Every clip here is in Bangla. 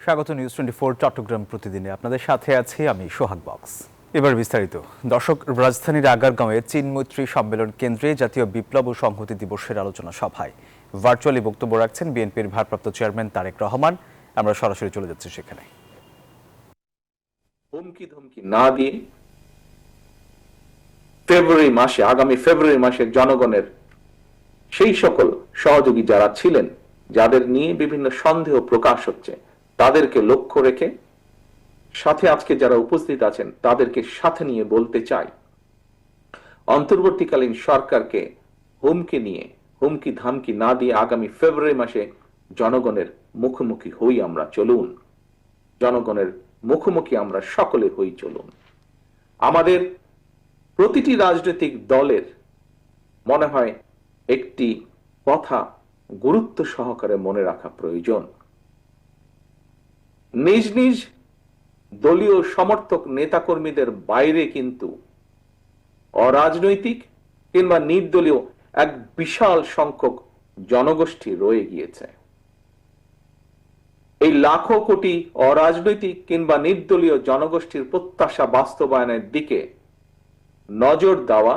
স্বাগত নিউজ 24 চট্টগ্রাম প্রতিদিনে আপনাদের সাথে আছি আমি সোহাগ বক্স। এবার বিস্তারিত। দর্শক, রাজধানীর আগারগাঁওয়ে চীন মৈত্রী সম্মেলন কেন্দ্রে জাতীয় বিপ্লব ও সংহতি দিবসের আলোচনা সভায় ভার্চুয়ালি বক্তব্য রাখছেন বিএনপির ভারপ্রাপ্ত চেয়ারম্যান তারেক রহমান। আমরা সরাসরি চলে যাচ্ছি সেখানে। হুমকি ধমকি না দিয়ে আগামী ফেব্রুয়ারি মাসে জনগণের সেই সকল সহযোগী যারা ছিলেন, যাদের নিয়ে বিভিন্ন সন্দেহ প্রকাশ হচ্ছে, তাদেরকে লক্ষ্য রেখে সাথে আজকে যারা উপস্থিত আছেন তাদেরকে সাথে নিয়ে বলতে চাই, অন্তর্বর্তীকালীন সরকারকে হুমকি ধামকি না দিয়ে আগামী ফেব্রুয়ারি মাসে জনগণের মুখোমুখি হই। আমরা চলুন, জনগণের মুখোমুখি আমরা সকলে হই, চলুন। আমাদের প্রতিটি রাজনৈতিক দলের মনে হয় একটি কথা গুরুত্ব সহকারে মনে রাখা প্রয়োজন। নিজ নিজ দলীয় সমর্থক নেতাকর্মীদের বাইরে কিন্তু অরাজনৈতিক কিংবা নির্দলীয় এক বিশাল সংখ্যক জনগোষ্ঠী রয়ে গিয়েছে। এই লাখো কোটি অরাজনৈতিক কিংবা নির্দলীয় জনগোষ্ঠীর প্রত্যাশা বাস্তবায়নের দিকে নজর দেওয়া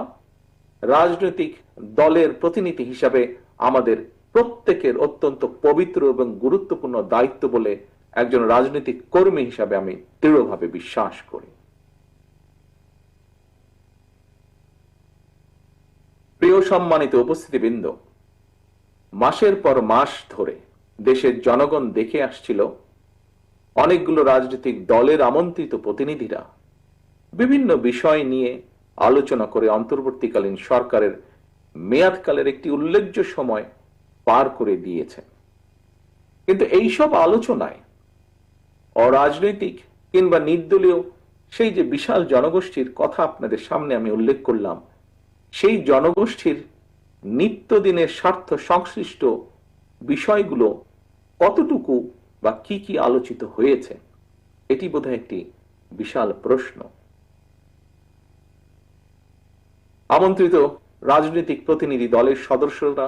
রাজনৈতিক দলের প্রতিনিধি হিসাবে আমাদের প্রত্যেকের অত্যন্ত পবিত্র এবং গুরুত্বপূর্ণ দায়িত্ব বলে একজন রাজনৈতিক কর্মী হিসাবে আমি দৃঢ়ভাবে বিশ্বাস করি। প্রিয় সম্মানিত উপস্থিতিবৃন্দ, মাসের পর মাস ধরে দেশের জনগণ দেখে আসছিল অনেকগুলো রাজনৈতিক দলের আমন্ত্রিত প্রতিনিধিরা বিভিন্ন বিষয় নিয়ে আলোচনা করে অন্তর্বর্তীকালীন সরকারের মেয়াদকালের একটি উল্লেখ্য সময় পার করে দিয়েছে। কিন্তু এইসব আলোচনায় অরাজনৈতিক কিংবা নির্দলীয় সেই যে বিশাল জনগোষ্ঠীর কথা আপনাদের সামনে আমি উল্লেখ করলাম, সেই জনগোষ্ঠীর নিত্যদিনের স্বার্থ সংশ্লিষ্ট বিষয়গুলো কতটুকু বা কি কি আলোচিত হয়েছে, এটি বোধহয় একটি বিশাল প্রশ্ন। আমন্ত্রিত রাজনৈতিক প্রতিনিধি দলের সদস্যরা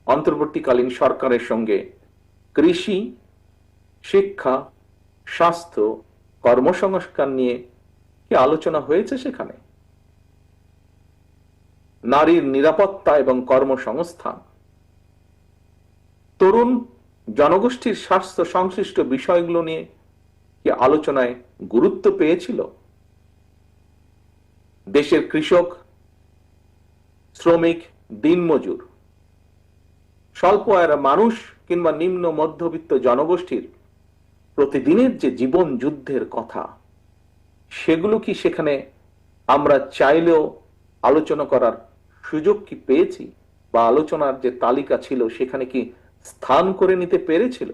অন্তর্বর্তীকালীন সরকারের সঙ্গে কৃষি, শিক্ষা, স্বাস্থ্য, কর্মসংস্কার নিয়ে কি আলোচনা হয়েছে? সেখানে নারীর নিরাপত্তা এবং কর্মসংস্থান, তরুণ জনগোষ্ঠীর স্বাস্থ্য সংশ্লিষ্ট বিষয়গুলো নিয়ে কি আলোচনায় গুরুত্ব পেয়েছিল? দেশের কৃষক, শ্রমিক, দিনমজুর, স্বল্প আয়ের মানুষ কিংবা নিম্ন মধ্যবিত্ত জনগোষ্ঠীর প্রতিদিনের যে জীবন যুদ্ধের কথা, সেগুলো কি সেখানে আমরা চাইলেও আলোচনা করার সুযোগ কি পেয়েছি? বা আলোচনার যে তালিকা ছিল সেখানে কি স্থান করে নিতে পেরেছিল?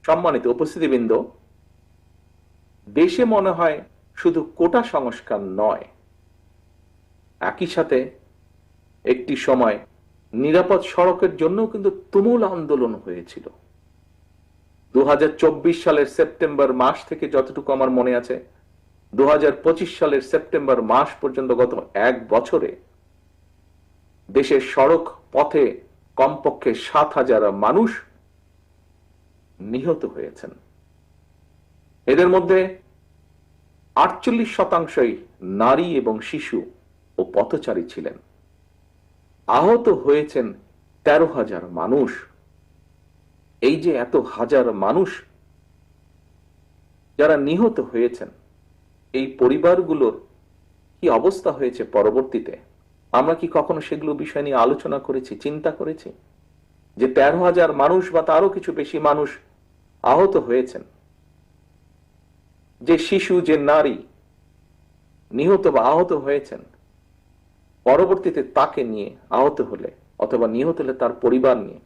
সম্মানিত উপস্থিতিবৃন্দ, দেশে মনে হয় শুধু কোটা সংস্কার নয়, একই সাথে একটি সময় নিরাপদ সড়কের জন্য কিন্তু তুমুল আন্দোলন হয়েছিল। 2024 সালের সেপ্টেম্বর মাস থেকে যতটুকু আমার মনে আছে, 2025 সালের সেপ্টেম্বর মাস পর্যন্ত গত এক বছরে দেশের সড়ক পথে কমপক্ষে 7,000 মানুষ নিহত হয়েছেন। এদের মধ্যে 48% নারী এবং শিশু ও পথচারী ছিলেন। আহত হয়েছেন 13,000 মানুষ। এই যে এত হাজার মানুষ যারা নিহত হয়েছেন, এই পরিবারগুলোর কি অবস্থা হয়েছে পরবর্তীতে? আমরা কি কখনো সেগুলো বিষয় নিয়ে আলোচনা করেছি, চিন্তা করেছি যে 13,000 মানুষ বা তারও কিছু বেশি মানুষ আহত হয়েছেন, যে শিশু, যে নারী নিহত বা আহত হয়েছেন, পরবর্তীতে তাকে নিয়ে আহত হলে অথবা নিহত হলে তার পরিবার নিয়ে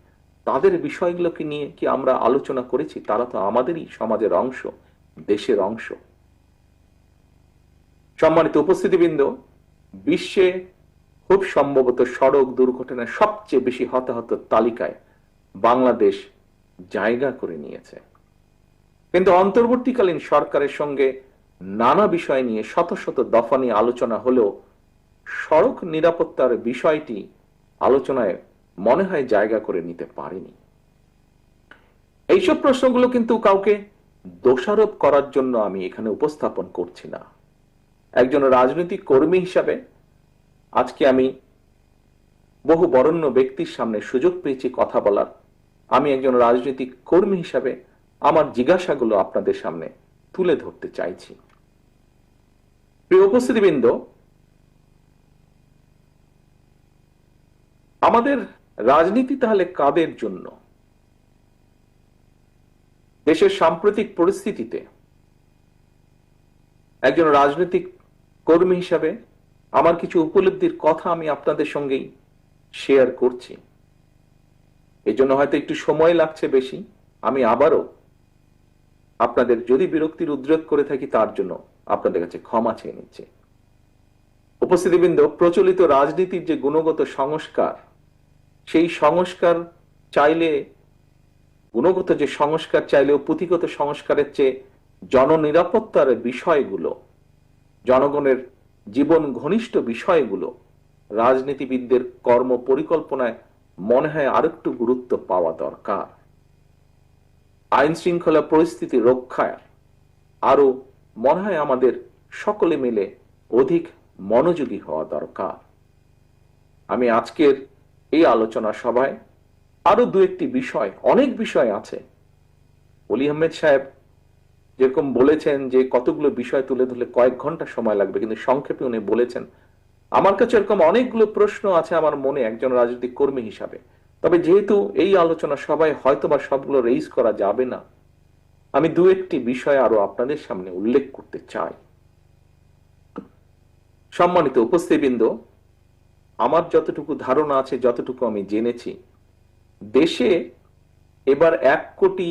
তাদের বিষয়গুলোকে নিয়ে কি আমরা আলোচনা করেছি? তারা তো আমাদেরই সমাজের অংশ, দেশের অংশ। সম্মানিত উপস্থিতিবৃন্দ, বিশ্বে খুব সম্ভবত সড়ক দুর্ঘটনায় সবচেয়ে বেশি হতাহতের তালিকায় বাংলাদেশ জায়গা করে নিয়েছে। কিন্তু অন্তর্বর্তীকালীন সরকারের সঙ্গে নানা বিষয় নিয়ে শত শত দফা নিয়ে আলোচনা হলেও সড়ক নিরাপত্তার বিষয়টি আলোচনায় মনে হয় জায়গা করে নিতে পারেনি। এইসব প্রশ্নগুলো কিন্তু কাউকে দোষারোপ করার জন্য আমি এখানে উপস্থাপন করছি না। একজন রাজনৈতিক কর্মী হিসাবে আজকে আমি বহু বরেণ্য ব্যক্তির সামনে সুযোগ পেয়েছি কথা বলার। আমি একজন রাজনৈতিক কর্মী হিসাবে আমার জিজ্ঞাসাগুলো আপনাদের সামনে তুলে ধরতে চাইছি। প্রিয় উপস্থিতিবৃন্দ, আমাদের রাজনীতি তাহলে কাদের জন্য? দেশের সাম্প্রতিক পরিস্থিতিতে একজন রাজনৈতিক কর্মী হিসাবে আমার কিছু উপলব্ধির কথা আমি আপনাদের সঙ্গেই শেয়ার করছি। এজন্য হয়তো একটু সময় লাগছে বেশি। আমি আবারও আপনাদের যদি বিরক্তির উদ্রেক করে থাকি তার জন্য আপনাদের কাছে ক্ষমা চেয়ে নিচ্ছি। উপস্থিতিবৃন্দ, প্রচলিত রাজনীতির যে গুণগত সংস্কার, সেই সংস্কার চাইলে, গুণগত যে সংস্কার চাইলেও পুঁথিগত সংস্কারের চেয়ে জননিরাপত্তার বিষয়গুলো, জনগণের জীবন ঘনিষ্ঠ বিষয়গুলো রাজনীতিবিদদের কর্ম পরিকল্পনায় মনে হয় আরেকটু গুরুত্ব পাওয়া দরকার। আইন শৃঙ্খলা পরিস্থিতি রক্ষায় আরো মনে হয় আমাদের সকলে মিলে অধিক মনোযোগী হওয়া দরকার। আমি আজকের এই আলোচনা সভায় আরো দু একটি বিষয়, অনেক বিষয় আছে। অলি আহমেদ সাহেব যেরকম বলেছেন যে কতগুলো বিষয় তুলে ধরলে কয়েক ঘন্টা সময় লাগবে, কিন্তু সংক্ষেপে উনি বলেছেন। আমার কাছে এরকম অনেকগুলো প্রশ্ন আছে আমার মনে একজন রাজনৈতিক কর্মী হিসাবে। তবে যেহেতু এই আলোচনা সবাই হয়তোবা সবগুলো রেইজ করা যাবে না, আমি দু একটি বিষয় আরো আপনাদের সামনে উল্লেখ করতে চাই। সম্মানিত উপস্থিতিবৃন্দ, আমার যতটুকু ধারণা আছে, যতটুকু আমি জেনেছি, দেশে এবার 1 কোটি,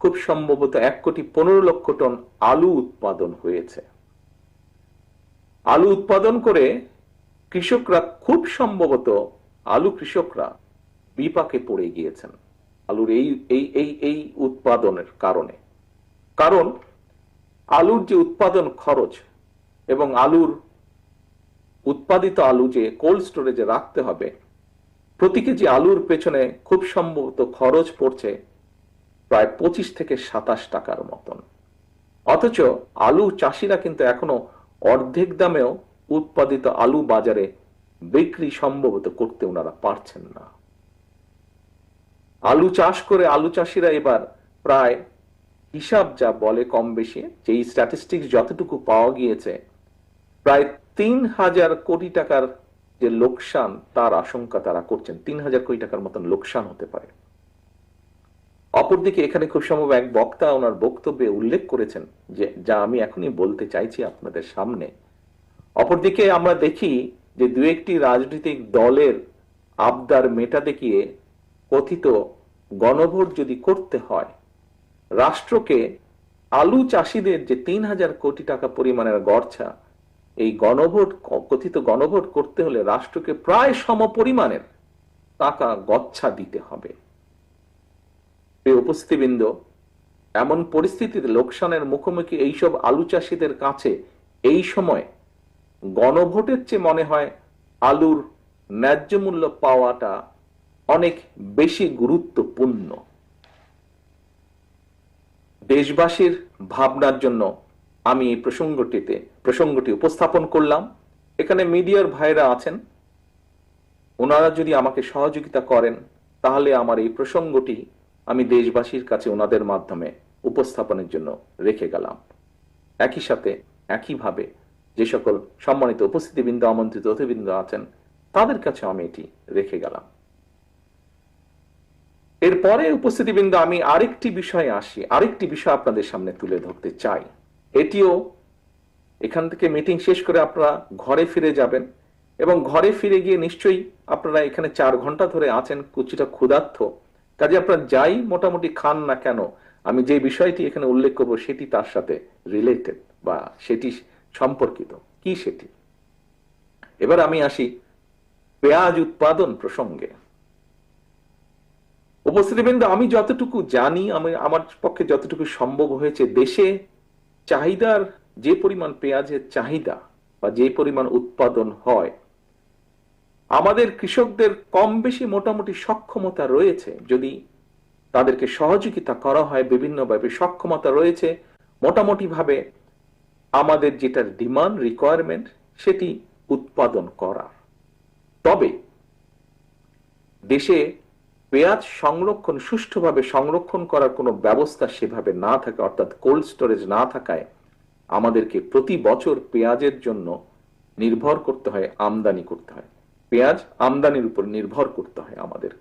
খুব সম্ভবত 1,15,00,000 টন আলু উৎপাদন হয়েছে। আলু উৎপাদন করে কৃষকরা, খুব সম্ভবত আলু কৃষকরা বিপাকে পড়ে গিয়েছেন আলুর এই উৎপাদনের কারণে। কারণ আলুর যে উৎপাদন খরচ এবং আলুর উৎপাদিত আলু যে কোল্ড স্টোরেজে রাখতে হবে, প্রতি কেজি আলুর পেছনে খুব সম্ভবত খরচ পড়ছে প্রায় 25 থেকে 27 টাকার মতন। অথচ আলু চাষিরা কিন্তু এখনো অর্ধেক দামেও উৎপাদিত আলু বাজারে বিক্রি সম্ভবত করতে ওনারা পারছেন না। আলু চাষ করে আলু চাষিরা এবার প্রায়, হিসাব যা বলে কম বেশি, যে স্ট্যাটিস্টিক্স যতটুকু পাওয়া গিয়েছে, প্রায় 3,000 কোটি টাকার যে লোকসান তার আশঙ্কা তারা করছেন। 3,000 কোটি টাকার মতন লোকসান হতে পারে। অপরদিকে এখানে খুব সম্ভব এক বক্তা ওনার বক্তব্যে উল্লেখ করেছেন যে, যা আমি এখনই বলতে চাইছি আপনাদের সামনে। অপরদিকে আমরা দেখি যে দু একটি রাজনৈতিক দলের আবদার মেটাতে গিয়ে কথিত গণভোট যদি করতে হয়, রাষ্ট্রকে আলু চাষিদের যে 3,000 কোটি টাকা পরিমাণের গড়ছা, এই গণভোট, কথিত গণভোট করতে হলে রাষ্ট্রকে প্রায় সমপরিমাণের টাকা গচ্ছা দিতে হবে। উপস্থিতিবৃন্দ, এমন পরিস্থিতিতে লোকসানের মুখোমুখি এইসব আলু চাষিদের কাছে এই সময় গণভোটের চেয়ে মনে হয় আলুর ন্যায্য মূল্য পাওয়াটা অনেক বেশি গুরুত্বপূর্ণ। দেশবাসীর ভাবনার জন্য আমি এই প্রসঙ্গটি উপস্থাপন করলাম। এখানে মিডিয়ার ভাইরা আছেন, ওনারা যদি আমাকে সহযোগিতা করেন তাহলে আমার এই প্রসঙ্গটি আমি দেশবাসীর কাছে ওনাদের মাধ্যমে উপস্থাপনের জন্য রেখে গেলাম। একই সাথে একইভাবে যে সকল সম্মানিত উপস্থিতিবৃন্দ, আমন্ত্রিত অতিথিবৃন্দ আছেন, তাদের কাছে আমি এটি রেখে গেলাম। এরপরে উপস্থিতিবৃন্দ, আমি আরেকটি বিষয়ে আসি, আরেকটি বিষয় আপনাদের সামনে তুলে ধরতে চাই। এটিও, এখান থেকে মিটিং শেষ করে আপনারা ঘরে ফিরে যাবেন এবং ঘরে ফিরে গিয়ে নিশ্চয়ই আপনারা এখানে 4 ঘন্টা ধরে আছেন, কিছুটা ক্ষুধার্ত, কাজে আপনারা যাই মোটামুটি খান না কেন, আমি যে বিষয়টি এখানে উল্লেখ করব সেটি তার সাথে রিলেটেড বা সেটি সম্পর্কিত। কি সেটি? এবার আমি আসি পেঁয়াজ উৎপাদন প্রসঙ্গে। উপস্থিতিবৃন্দ, আমি যতটুকু জানি, আমার পক্ষে যতটুকু সম্ভব হয়েছে, দেশে চাহিদার যে পরিমাণ পেঁয়াজের চাহিদা বা যে পরিমাণ উৎপাদন হয়, আমাদের কৃষকদের কম বেশি মোটামুটি সক্ষমতা রয়েছে যদি তাদেরকে সহযোগিতা করা হয় বিভিন্নভাবে, সক্ষমতা রয়েছে মোটামুটি ভাবে আমাদের যেটা ডিমান্ড রিকোয়ারমেন্ট সেটি উৎপাদন করা। তবে দেশে পেঁয়াজ সংরক্ষণ, সুষ্ঠুভাবে সংরক্ষণ করার কোনো ব্যবস্থা সেভাবে না থাকে, অর্থাৎ কোল্ড স্টোরেজ না থাকায় আমাদেরকে প্রতি বছর পেঁয়াজের জন্য নির্ভর করতে হয়, আমদানি করতে হয়, পেঁয়াজ আমদানির উপর নির্ভর করতে হয় আমাদের।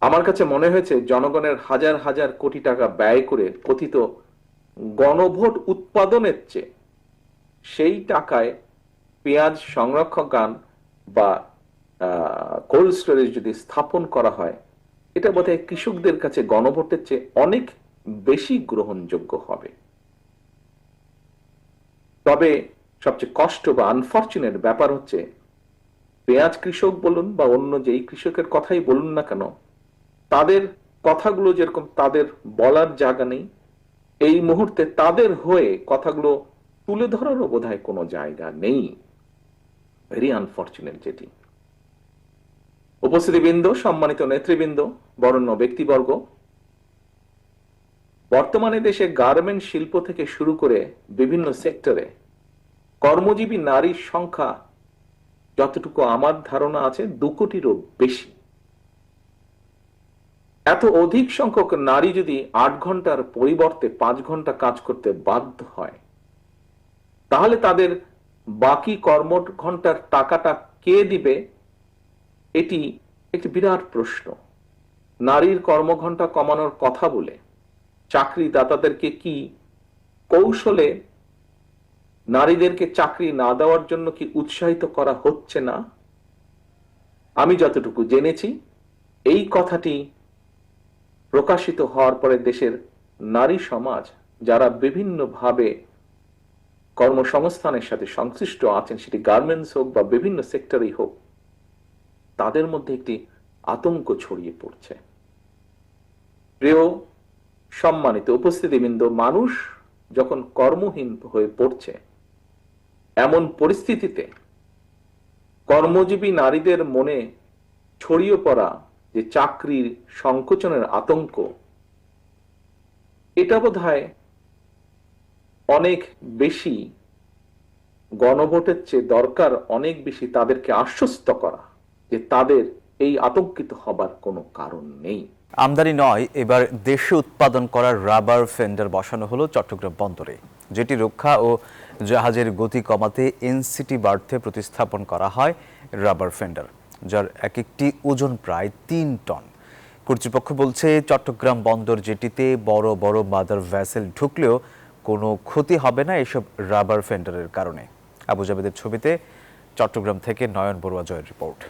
আমার কাছে মনে হয়েছে জনগণের হাজার হাজার কোটি টাকা ব্যয় করে কথিত গণভোট উৎপাদনের চেয়ে সেই টাকায় পেঁয়াজ সংরক্ষণ বা কোল্ড স্টোরেজ যদি স্থাপন করা হয়, এটা বোধহয় কৃষকদের কাছে গণভোটের চেয়ে অনেক বেশি গ্রহণযোগ্য হবে। তবে সবচেয়ে কষ্ট বা আনফরচুনেট ব্যাপার হচ্ছে, পেঁয়াজ কৃষক বলুন বা অন্য যেই কৃষকের কথাই বলুন না কেন, তাদের কথাগুলো যেরকম তাদের বলার জায়গা নেই, এই মুহূর্তে তাদের হয়ে কথাগুলো তুলে ধরারও বোধহয় কোনো জায়গা নেই। ভেরি আনফরচুনেট যেটি। উপস্থিতিবৃন্দ, সম্মানিত নেতৃবৃন্দ, বরেণ্য ব্যক্তিবর্গ, বর্তমানে দেশে গার্মেন্ট শিল্প থেকে শুরু করে বিভিন্ন সেক্টরে কর্মজীবী নারীর সংখ্যা যতটুকু আমার ধারণা আছে 2 কোটিরও বেশি। এত অধিক সংখ্যক নারী যদি 8 ঘন্টার পরিবর্তে 5 ঘন্টা কাজ করতে বাধ্য হয়, তাহলে তাদের বাকি কর্ম ঘন্টার টাকাটা কে দিবে? এটি একটি বিরাট প্রশ্ন। নারীর কর্মঘণ্টা কমানোর কথা বলে চাকরিদাতাদেরকে কি কৌশলে নারীদেরকে চাকরি না দেওয়ার জন্য কি উৎসাহিত করা হচ্ছে না? আমি যতটুকু জেনেছি, এই কথাটি প্রকাশিত হওয়ার পরে দেশের নারী সমাজ, যারা বিভিন্নভাবে কর্মসংস্থানের সাথে সংশ্লিষ্ট আছেন, সেটি গার্মেন্টস হোক বা বিভিন্ন সেক্টরেই হোক, তাদের মধ্যে একটি আতঙ্ক ছড়িয়ে পড়ছে। প্রিয় সম্মানিত উপস্থিতিবৃন্দ, মানুষ যখন কর্মহীন হয়ে পড়ছে, এমন পরিস্থিতিতে কর্মজীবী নারীদের মনে ছড়িয়ে পড়া যে চাকরির সংকোচনের আতঙ্ক, এটা বোধহয় অনেক বেশি গণভোটের চেয়ে দরকার, অনেক বেশি তাদেরকে আশ্বস্ত করা যে তাদের এই আতঙ্কিত হবার কোনো কারণ নেই। আমদানি নয়, এবার দেশে উৎপাদন করা রাবার ফেন্ডার বসানো হলো চট্টগ্রাম বন্দরে, যেটি রক্ষা ও জাহাজের গতি কমাতে এনসিটি বার্থে প্রতিস্থাপন করা হয় রাবার ফেন্ডার, যার এক একটি ওজন প্রায় 3 টন। কর্তৃপক্ষ বলছে, চট্টগ্রাম বন্দর জেটিতে বড় বড় মাদার ভ্যাসেল ঢুকলেও কোনো ক্ষতি হবে না এসব রাবার ফেন্ডারের কারণে। আবু জাবেদের ছবিতে চট্টগ্রাম থেকে নয়ন বড়ুয়া জয়ের রিপোর্ট।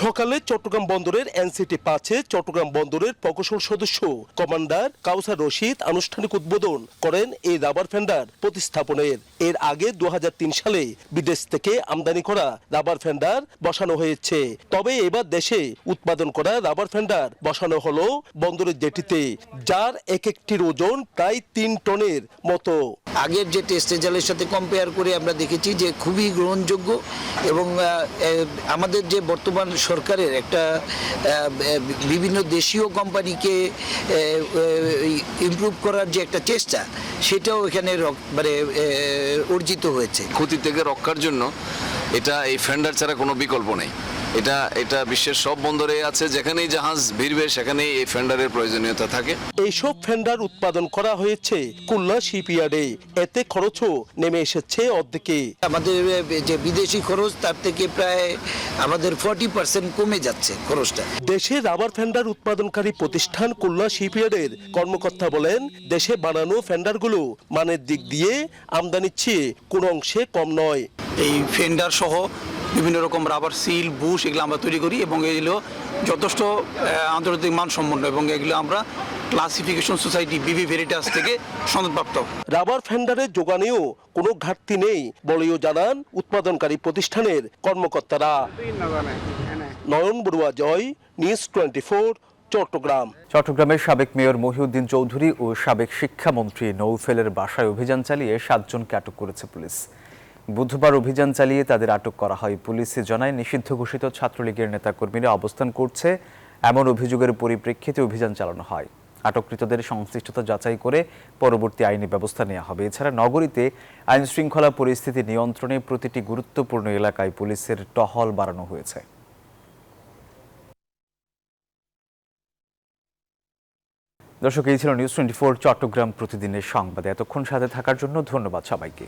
সকালে চট্টগ্রাম বন্দরের এনসিটি 5-এ চট্টগ্রাম বন্দরের প্রকৌশল সদস্য কমান্ডার কাউসার রশিদ আনুষ্ঠানিক উদ্বোধন করেন এই রাবার ফেন্ডার প্রতিস্থাপনের। এর আগে 2003 সালে বিদেশ থেকে আমদানি করা রাবার ফেন্ডার বসানো হয়েছে। তবে এবার দেশে উৎপাদন করা রাবার ফেন্ডার বসানো হলো বন্দরের জেটিতে, যার এক একটির ওজন প্রায় 3 টনের মতো। আগের যে টেস্ট রেজাল্টের সাথে কম্পেয়ার করে আমরা দেখেছি যে খুবই গ্রহণযোগ্য, এবং আমাদের যে বর্তমান সরকারের একটা বিভিন্ন দেশীয় কোম্পানিকে ইমপ্রুভ করার যে একটা চেষ্টা, সেটাও এখানে মানে অর্জিত হয়েছে। ক্ষতি থেকে রক্ষার জন্য এটা এই ফেন্ডার ছাড়া কোনো বিকল্প নেই। এটা বিশ্বের সব বন্দরে আছে, যেখানেই জাহাজ ভিড়বে সেখানেই এই ফেন্ডারের প্রয়োজনীয়তা থাকে। এইসব ফেন্ডার উৎপাদন করা হয়েছে খুলনা শিপইয়ার্ডে, এতে খরচও নেমে এসেছে অর্ধেকে। আমাদের যে বিদেশি খরচ, তার থেকে প্রায় আমাদের 40% কমে যাচ্ছে খরচটা। দেশে রাবার ফেন্ডার উৎপাদনকারী প্রতিষ্ঠান খুলনা শিপইয়ার্ডের কর্মকর্তা বলেন, দেশে বানানো ফেন্ডারগুলো মানের দিক দিয়ে আমদানির চেয়ে কোনো অংশে কম নয়। এই ফেন্ডার সহ বিভিন্ন রকম রাবার সিল, বুশ এগুলো আমরা তৈরি করি, এবং এগুলো যথেষ্ট আন্তর্জাতিক মানসম্পন্ন, এবং এগুলো আমরা ক্লাসিফিকেশন সোসাইটি বিবি ভেরিটাস থেকে সনদপ্রাপ্ত। রাবার ফেন্ডারের যোগানেও কোনো ঘাটতি নেই বলেও জানান উৎপাদনকারী প্রতিষ্ঠানের কর্মকর্তারা। নয়ন বড়ুয়া জয়, নিউজ 24, চট্টগ্রাম। চট্টগ্রামের সাবেক মেয়র মহিউদ্দিন চৌধুরী ও সাবেক শিক্ষামন্ত্রী নৌফেলের বাসায় অভিযান চালিয়ে 7 জনকে আটক করেছে পুলিশ। বুধবার অভিযান চালিয়ে তাদের আটক করা হয়। পুলিশে জানায়, নিষিদ্ধ ঘোষিত ছাত্রলীগের নেতাকর্মীরা অবস্থান করছে এমন অভিযোগের পরিপ্রেক্ষিতে অভিযান চালানো হয়। আটককৃতদের সংশ্লিষ্টতা যাচাই করে পরবর্তী আইনি ব্যবস্থা নেওয়া হবে। এছাড়া নগরীতে আইন শৃঙ্খলা পরিস্থিতি নিয়ন্ত্রণে প্রতিটি গুরুত্বপূর্ণ এলাকায় পুলিশের টহল বাড়ানো হয়েছে। দর্শক, এই ছিল নিউজ 24 চট্টগ্রাম প্রতিদিনের সংবাদে। এতক্ষণ সাথে থাকার জন্য ধন্যবাদ সবাইকে।